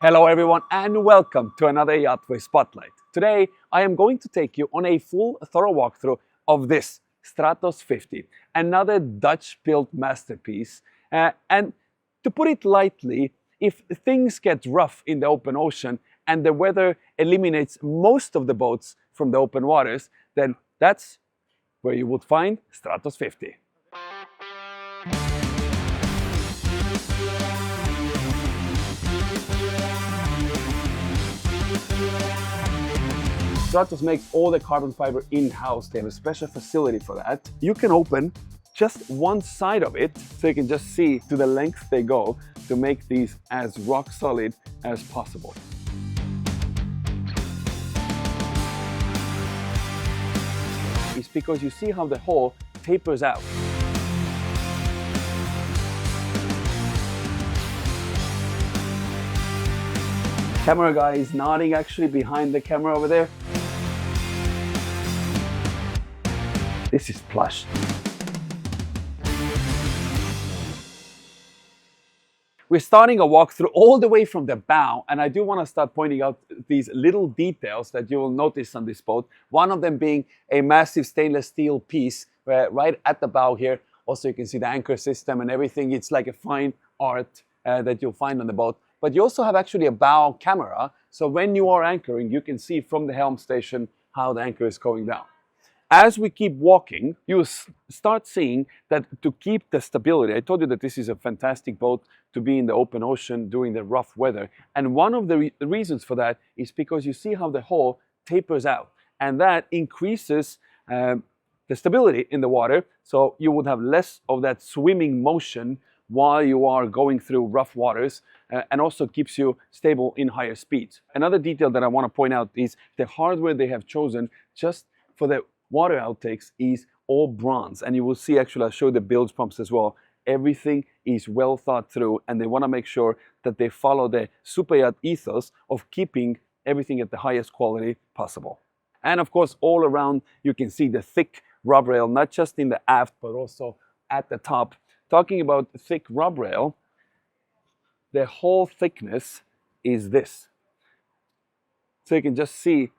Hello everyone and welcome to another YachtWay Spotlight. Today I am going to take you on a full thorough walkthrough of this Stratos 50, another Dutch built masterpiece. And to put it lightly, if things get rough in the open ocean and the weather eliminates most of the boats from the open waters, then that's where you would find Stratos 50. Stratos makes all the carbon fiber in-house. They have a special facility for that. You can open just one side of it, so you can just see to the length they go to make these as rock solid as possible. It's because you see how the hull tapers out. Camera guy is nodding actually behind the camera over there. This is plush. We're starting a walkthrough all the way from the bow, and I do want to start pointing out these little details that you will notice on this boat. One of them being a massive stainless steel piece right at the bow here. Also, you can see the anchor system and everything. It's like a fine art that you'll find on the boat. But you also have actually a bow camera, so when you are anchoring, you can see from the helm station how the anchor is going down. As we keep walking, you start seeing that to keep the stability, I told you that this is a fantastic boat to be in the open ocean during the rough weather. And one of the reasons for that is because you see how the hull tapers out. And that increases the stability in the water. So you would have less of that swimming motion while you are going through rough waters, and also keeps you stable in higher speeds. Another detail that I want to point out is the hardware they have chosen just for the water outtakes is all bronze, and you will see, actually I'll show the bilge pumps as well. Everything is well thought through, and they want to make sure that they follow the super yacht ethos of keeping everything at the highest quality possible. And of course, all around you can see the thick rub rail, not just in the aft but also at the top. Talking about thick rub rail, the whole thickness is this. So you can just see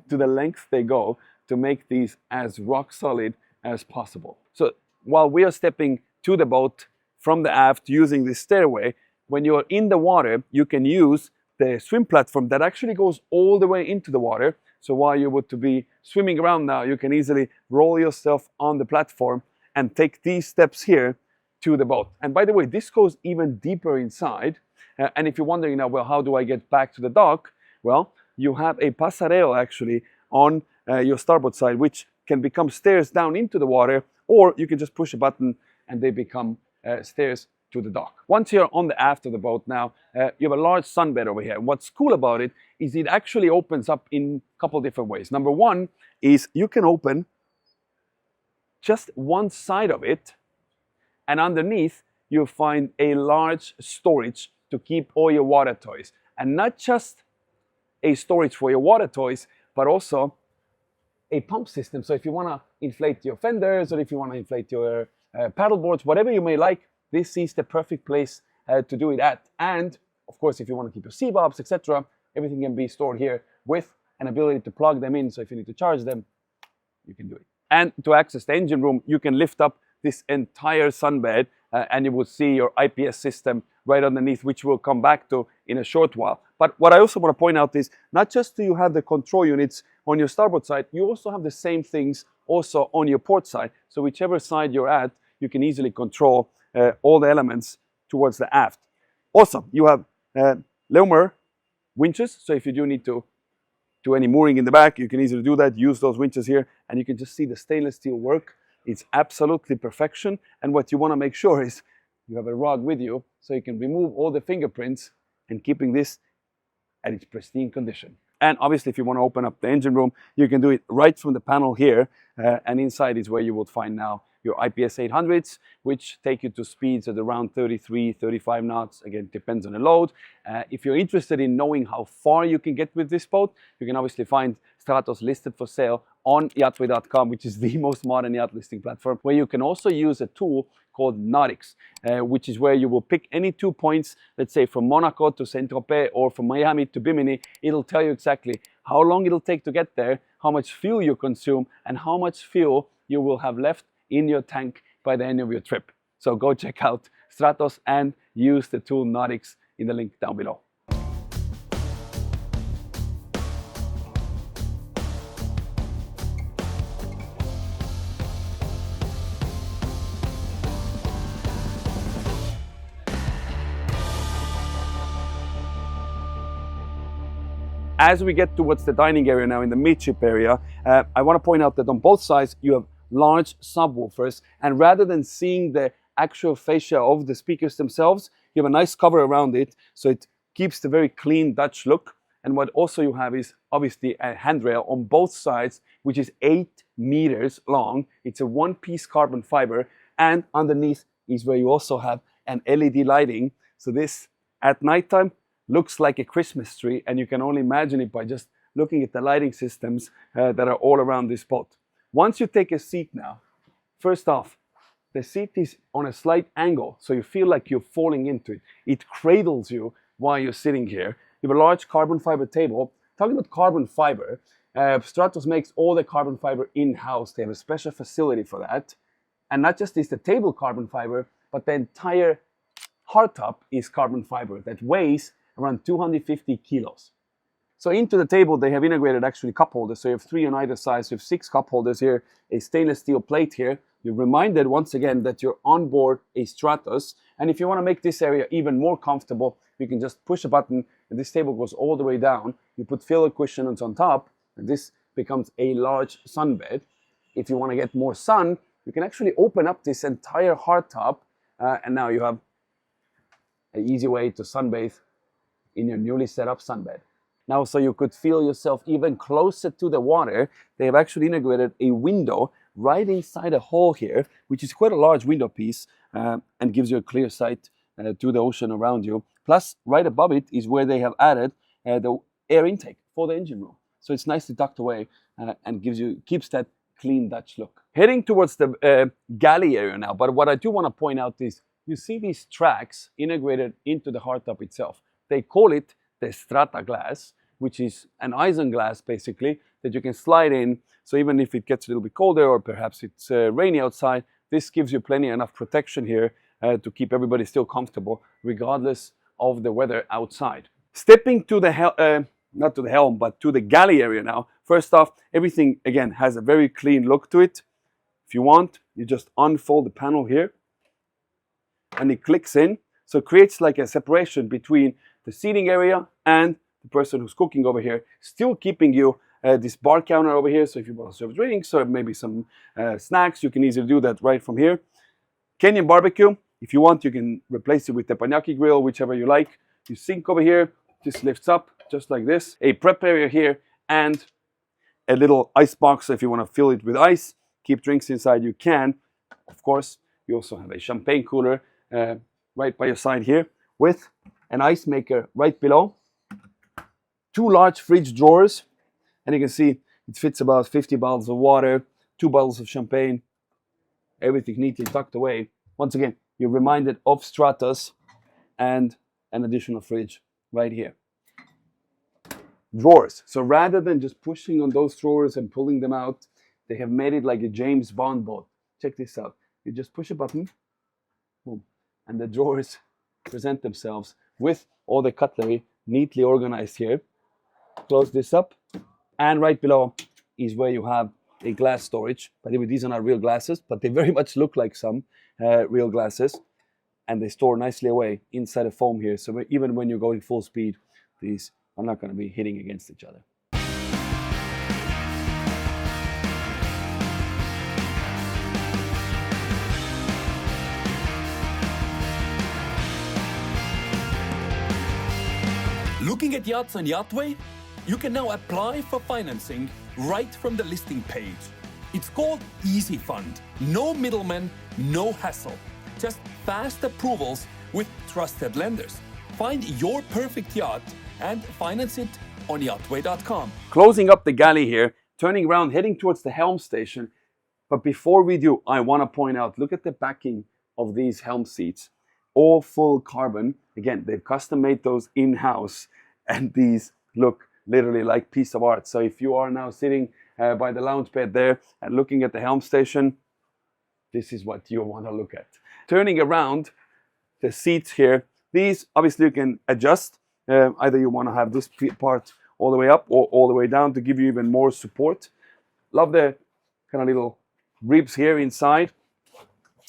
to the length they go to make these as rock solid as possible. So while we are stepping to the boat from the aft using this stairway, when you're in the water, you can use the swim platform that actually goes all the way into the water. So while you would to be swimming around now, you can easily roll yourself on the platform and take these steps here to the boat. And by the way, this goes even deeper inside. And if you're wondering now, well, how do I get back to the dock? Well, you have a passerelle actually on your starboard side, which can become stairs down into the water, or you can just push a button and they become stairs to the dock. Once you're on the aft of the boat now, you have a large sunbed over here. What's cool about it is it actually opens up in a couple different ways. Number one is you can open just one side of it, and underneath you'll find a large storage to keep all your water toys. And not just a storage for your water toys, but also a pump system. So if you want to inflate your fenders, or if you want to inflate your paddle boards, whatever you may like, this is the perfect place to do it at. And of course, if you want to keep your sea bobs, etc., everything can be stored here with an ability to plug them in. So if you need to charge them, you can do it. And to access the engine room, you can lift up this entire sunbed and you will see your IPS system right underneath, which we'll come back to in a short while. But what I also want to point out is not just do you have the control units on your starboard side, you also have the same things also on your port side. So whichever side you're at, you can easily control all the elements towards the aft. Also, you have Leumer winches, so if you do need to do any mooring in the back, you can easily do that. Use those winches here, and you can just see the stainless steel work. It's absolutely perfection. And what you want to make sure is you have a rod with you, so you can remove all the fingerprints and keeping this at its pristine condition. And obviously, if you want to open up the engine room, you can do it right from the panel here, and inside is where you will find now your IPS800s, which take you to speeds at around 33, 35 knots. Again, depends on the load. If you're interested in knowing how far you can get with this boat, you can obviously find Stratos listed for sale on YachtWay.com, which is the most modern yacht listing platform, where you can also use a tool called Nautics, which is where you will pick any 2 points, let's say from Monaco to Saint-Tropez or from Miami to Bimini. It'll tell you exactly how long it'll take to get there, how much fuel you consume, and how much fuel you will have left in your tank by the end of your trip. So go check out Stratos and use the tool Nautics in the link down below. As we get towards the dining area now in the midship area, I want to point out that on both sides you have large subwoofers, and rather than seeing the actual fascia of the speakers themselves, you have a nice cover around it, so it keeps the very clean Dutch look. And what also you have is obviously a handrail on both sides, which is 8 meters long. It's a one-piece carbon fiber, and underneath is where you also have an LED lighting. So this at nighttime looks like a Christmas tree, and you can only imagine it by just looking at the lighting systems that are all around this boat. Once you take a seat now, first off, the seat is on a slight angle, so you feel like you're falling into it. It cradles you while you're sitting here. You have a large carbon fiber table. Talking about carbon fiber, Stratos makes all the carbon fiber in-house. They have a special facility for that. And not just is the table carbon fiber, but the entire hardtop is carbon fiber that weighs around 250 kilos. So into the table they have integrated actually cup holders. So you have 3 on either side, so you have 6 cup holders here, a stainless steel plate here. You're reminded once again that you're on board a Stratos. And if you want to make this area even more comfortable, you can just push a button and this table goes all the way down. You put filler cushions on top and this becomes a large sunbed. If you want to get more sun, you can actually open up this entire hardtop and now you have an easy way to sunbathe in your newly set up sunbed. Now, so you could feel yourself even closer to the water, they have actually integrated a window right inside a hole here, which is quite a large window piece and gives you a clear sight to the ocean around you. Plus, right above it is where they have added the air intake for the engine room. So it's nicely tucked away and keeps that clean Dutch look. Heading towards the galley area now, but what I do want to point out is you see these tracks integrated into the hardtop itself. They call it the Strata glass, which is an isinglass basically that you can slide in. So even if it gets a little bit colder or perhaps it's rainy outside, this gives you plenty enough protection here to keep everybody still comfortable regardless of the weather outside. Stepping to the not to the helm, but to the galley area now. First off, everything again has a very clean look to it. If you want, you just unfold the panel here and it clicks in. So it creates like a separation between the seating area and the person who's cooking over here, still keeping you this bar counter over here. So if you want to serve drinks or maybe some snacks, you can easily do that right from here. Kenyan barbecue, if you want, you can replace it with the teppanyaki grill, whichever you like. Your sink over here just lifts up just like this. A prep area here and a little ice box. So if you want to fill it with ice, keep drinks inside, you can. Of course, you also have a champagne cooler right by your side here with an ice maker right below. 2 large fridge drawers, and you can see it fits about 50 bottles of water, 2 bottles of champagne, everything neatly tucked away. Once again, you're reminded of Stratos and an additional fridge right here. Drawers. So rather than just pushing on those drawers and pulling them out, they have made it like a James Bond boat. Check this out. You just push a button, boom, and the drawers present themselves with all the cutlery neatly organized here. Close this up, and right below is where you have a glass storage. By the way, these are not real glasses, but they very much look like some real glasses, and they store nicely away inside a foam here. So even when you're going full speed, these are not going to be hitting against each other. Looking at yachts on YachtWay? You can now apply for financing right from the listing page. It's called Easy Fund. No middlemen, no hassle. Just fast approvals with trusted lenders. Find your perfect yacht and finance it on YachtWay.com. Closing up the galley here, turning around, heading towards the helm station. But before we do, I want to point out, look at the backing of these helm seats. All full carbon. Again, they've custom made those in-house, and these look literally like piece of art. So if you are now sitting by the lounge bed there and looking at the helm station, this is what you want to look at. Turning around the seats here, these obviously you can adjust. Either you want to have this part all the way up or all the way down to give you even more support. Love the kind of little ribs here inside.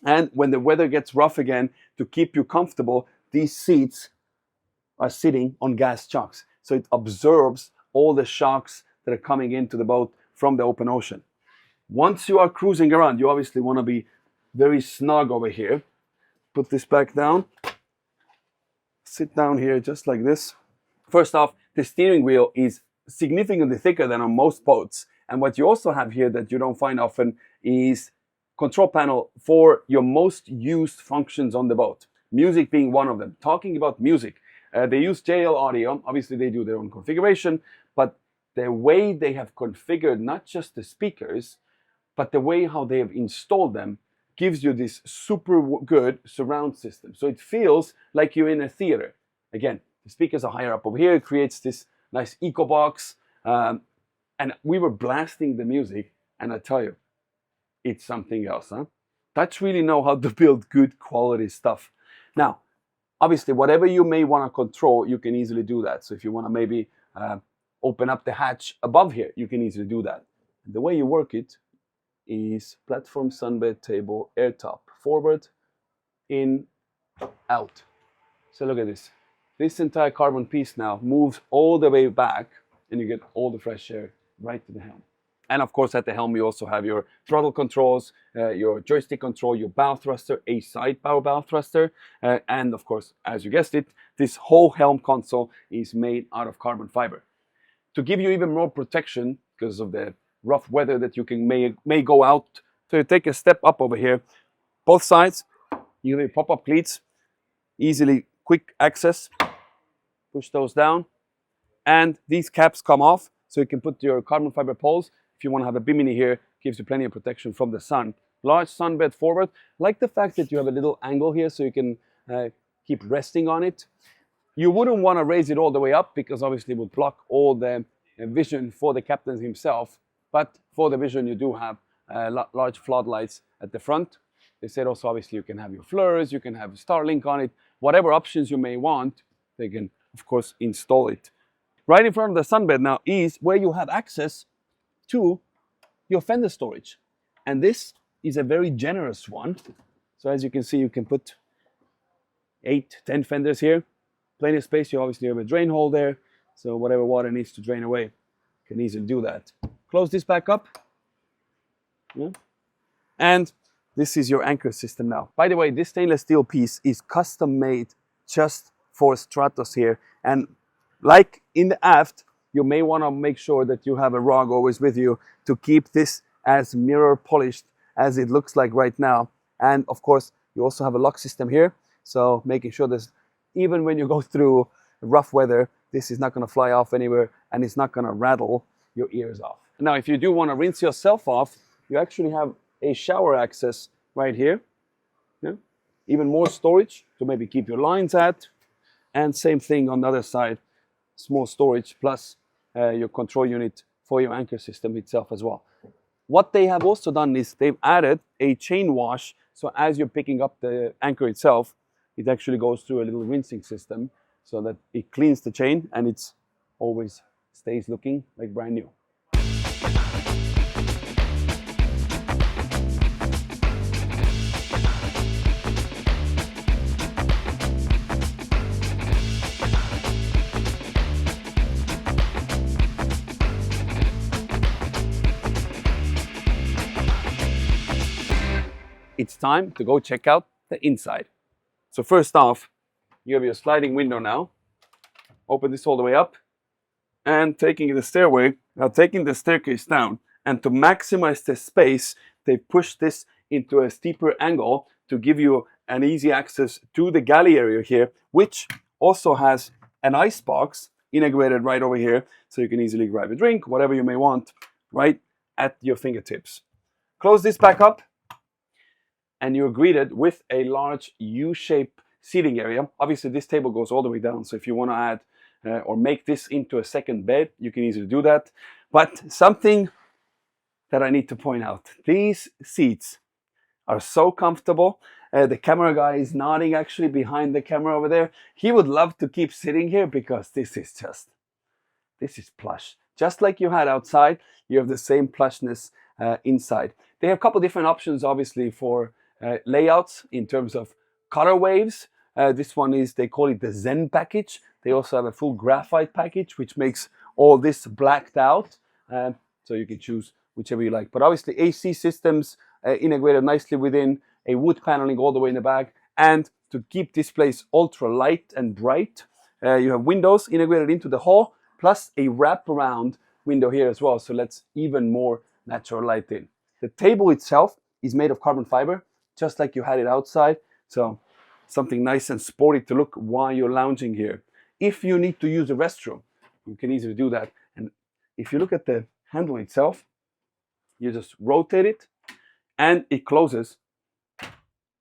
And when the weather gets rough again, to keep you comfortable, these seats are sitting on gas chocks. So it absorbs all the shocks that are coming into the boat from the open ocean. Once you are cruising around, you obviously want to be very snug over here. Put this back down. Sit down here just like this. First off, the steering wheel is significantly thicker than on most boats. And what you also have here that you don't find often is control panel for your most used functions on the boat. Music being one of them. Talking about music, they use JL audio. Obviously they do their own configuration, but the way they have configured not just the speakers, but the way how they have installed them gives you this super good surround system. So it feels like you're in a theater. Again, the speakers are higher up over here. It creates this nice eco box. And we were blasting the music, and I tell you, it's something else, huh? Dutch really know how to build good quality stuff. Now, obviously, whatever you may want to control, you can easily do that. So if you want to maybe open up the hatch above here, you can easily do that. And the way you work it is platform, sunbed, table, air top, forward, in, out. So look at this. This entire carbon piece now moves all the way back, and you get all the fresh air right to the helm. And of course, at the helm, you also have your throttle controls, your joystick control, your bow thruster, a side bow thruster. And of course, as you guessed it, this whole helm console is made out of carbon fiber. To give you even more protection, because of the rough weather that you may go out, so you take a step up over here. Both sides, you have pop-up cleats, easily quick access. Push those down. And these caps come off, so you can put your carbon fiber poles. If you want to have a bimini here, gives you plenty of protection from the sun. Large sunbed forward. Like the fact that you have a little angle here so you can keep resting on it. You wouldn't want to raise it all the way up because obviously it would block all the vision for the captain himself. But for the vision, you do have large floodlights at the front. They said also obviously you can have your flares, you can have Starlink on it. Whatever options you may want, they can of course install it. Right in front of the sunbed now is where you have access to your fender storage. And this is a very generous one. So as you can see, you can put 8, 10 fenders here. Plenty of space. You obviously have a drain hole there. So whatever water needs to drain away, you can easily do that. Close this back up. Yeah. And this is your anchor system now. By the way, this stainless steel piece is custom made just for Stratos here. And like in the aft, you may want to make sure that you have a rug always with you to keep this as mirror polished as it looks like right now. And of course, you also have a lock system here. So making sure that even when you go through rough weather, this is not going to fly off anywhere and it's not going to rattle your ears off. Now, if you do want to rinse yourself off, you actually have a shower access right here. Yeah? Even more storage to maybe keep your lines at. And same thing on the other side, small storage plus your control unit for your anchor system itself as well. What they have also done is they've added a chain wash. So as you're picking up the anchor itself, it actually goes through a little rinsing system so that it cleans the chain and it's always stays looking like brand new. It's time to go check out the inside. So first off, you have your sliding window now. Open this all the way up and taking the stairway, now taking the staircase down, And to maximize the space, they push this into a steeper angle to give you an easy access to the galley area here, which also has an ice box integrated right over here, so you can easily grab a drink, whatever you may want, right at your fingertips. Close this back up, and you're greeted with a large U-shaped seating area. Obviously, this table goes all the way down, so if you want to add or make this into a second bed, you can easily do that. But something that I need to point out, these seats are so comfortable. The camera guy is nodding actually behind the camera over there. He would love to keep sitting here because this is plush. Just like you had outside, you have the same plushness inside. They have a couple different options, obviously, for layouts in terms of color waves. This one is, they call it the Zen package. They also have a full graphite package, which makes all this blacked out. So you can choose whichever you like. But obviously AC systems integrated nicely within, a wood paneling all the way in the back. And to keep this place ultra light and bright, you have windows integrated into the hall, plus a wraparound window here as well. So let's even more natural light in. The table itself is made of carbon fiber, just like you had it outside. So something nice and sporty to look while you're lounging here. If you need to use a restroom, you can easily do that. And if you look at the handle itself, you just rotate it and it closes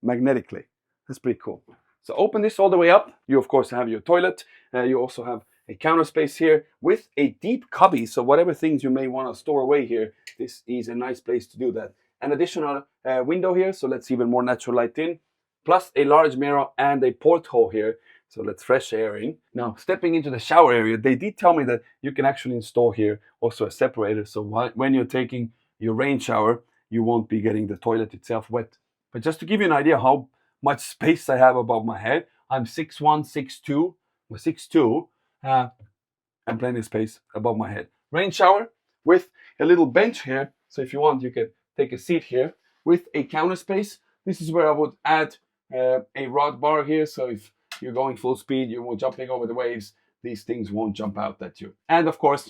magnetically. That's pretty cool. So open this all the way up. You of course have your toilet. You also have a counter space here with a deep cubby. So whatever things you may want to store away here, this is a nice place to do that. An additional window here, so let's even more natural light in. Plus a large mirror and a porthole here. So let's fresh air in. Now, stepping into the shower area, they did tell me that you can actually install here also a separator. So when you're taking your rain shower, you won't be getting the toilet itself wet. But just to give you an idea how much space I have above my head, I'm 6'1", 6'2", or 6'2", and plenty of space above my head. Rain shower with a little bench here. So if you want, you can take a seat here with a counter space. This is where I would add a rod bar here. So if you're going full speed, you're jumping over the waves, these things won't jump out at you. And of course,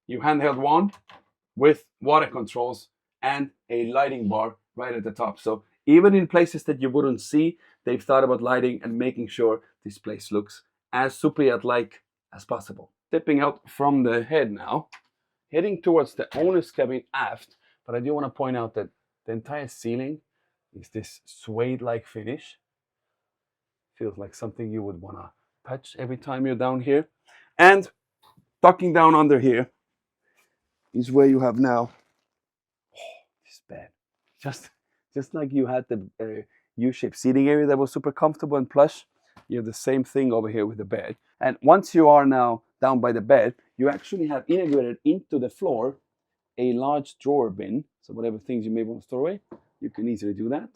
your handheld wand with water controls and a lighting bar right at the top. So even in places that you wouldn't see, they've thought about lighting and making sure this place looks as super yacht-like as possible. Stepping out from the head now, heading towards the owner's cabin aft, but I do want to point out that the entire ceiling is this suede-like finish. Feels like something you would want to touch every time you're down here. And tucking down under here is where you have now this bed. Just like you had the U-shaped seating area that was super comfortable and plush, you have the same thing over here with the bed. And once you are now down by the bed, you actually have integrated into the floor a large drawer bin. So whatever things you may want to store away, you can easily do that.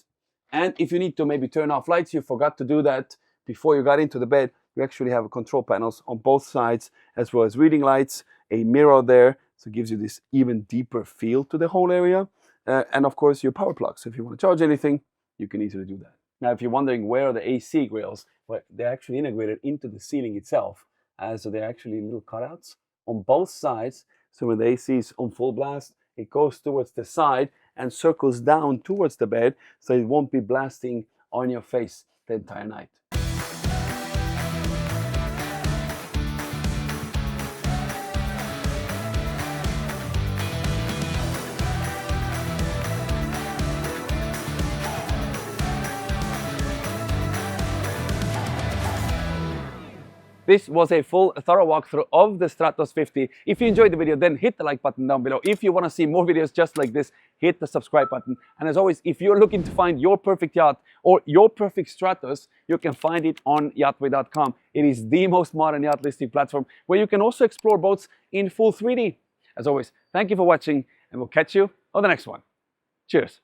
And if you need to maybe turn off lights, you forgot to do that before you got into the bed, you actually have control panels on both sides, as well as reading lights, a mirror there, so it gives you this even deeper feel to the whole area. And of course, your power plug. So if you want to charge anything, you can easily do that. Now, if you're wondering where are the AC grills, well, they're actually integrated into the ceiling itself. So they're actually little cutouts on both sides. So when the AC is on full blast, it goes towards the side and circles down towards the bed, so it won't be blasting on your face the entire night. This was a full thorough walkthrough of the Stratos 50. If you enjoyed the video, then hit the like button down below. If you want to see more videos just like this, hit the subscribe button. And as always, if you're looking to find your perfect yacht or your perfect Stratos, you can find it on YachtWay.com. It is the most modern yacht listing platform where you can also explore boats in full 3D. As always, thank you for watching, and we'll catch you on the next one. Cheers.